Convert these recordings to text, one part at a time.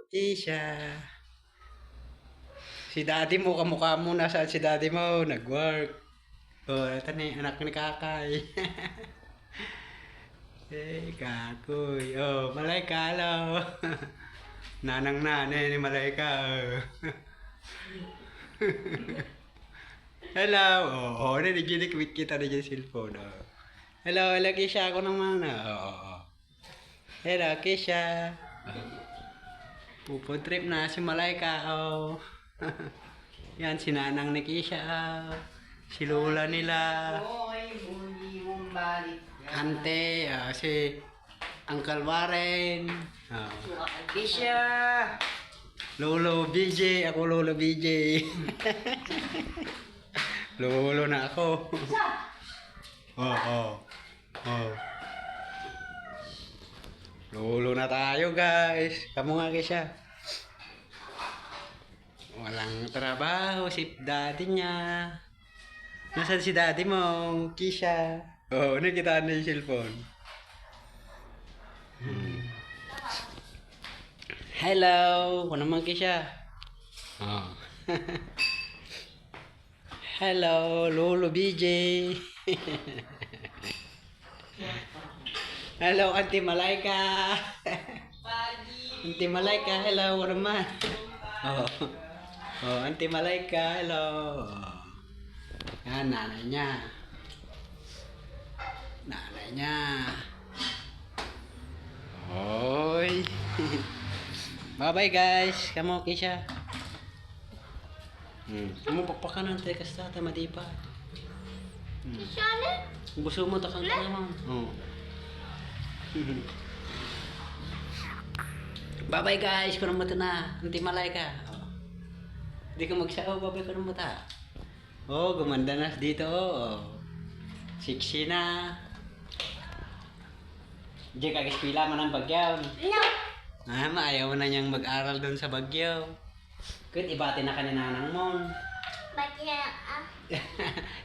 Isha. Si daddy mo, kamukha mo. Nasaan si daddy mo? Nag-work. Oh, ito na yung anak ni Kakay. Eh, Kakoy. Oh, Malayka, hello. Nanang-nanay ni Malayka. Oh. Hello. Oh, narinig kita na dyan cellphone. Oh. Hello, hello, Kisha. Ako naman. Oh. Hello, Kisha. Pupuntrip na si Malayka. Oh. Yan, si Nanang ni Kisha. Oh. Si Lola nila. Hoy, muli mong balik. Ante, si Uncle Warren. Oh. Kisha! Lolo BJ. Ako Lolo BJ. Lolo na ako. Oh. Lolo na tayo, guys. Kamu nga Kisha. Walang trabaho si daddy niya. Nasaan si daddy mo, Kisha? Oh, nakita na yung cellphone. Hello, ako naman Kisha. Oh. Hello, Lolo BJ. Hello, Auntie Malayka. Auntie Malayka, hello, ako naman. Oh, Auntie Malayka, hello. Yan, nanay niya. Nanay niya. Hoy. Bye-bye guys. Kamu Kisha. Kamu pakpakan ng tekas tata madipa. Kisha na? Gusto mo takang ka naman. Oh. Bye-bye guys. Kung mo na. Auntie Malayka. Oh. Hindi ka magsao. Bye-bye kung mo ta. Oh, gumanda na dito. Oh. Siksi na. Diyan kagispila man ang Bagyaw. No. Maayaw na niyang mag-aral doon sa Bagyaw. Kaya ibati na ka ni nanang mo. Bagya,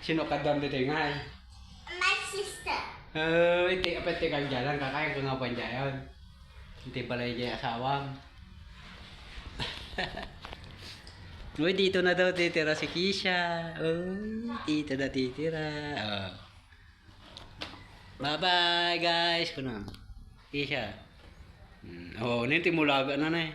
Sino ka doon dito nga? my sister. Iti apet kang jalan kakay ka nga panjayon. Hindi pala yung asawang. Uy, dito na daw titira si Kisha. Dito na titira. Bye-bye guys. Kuno. Kisha. Ninti mulaga na na eh.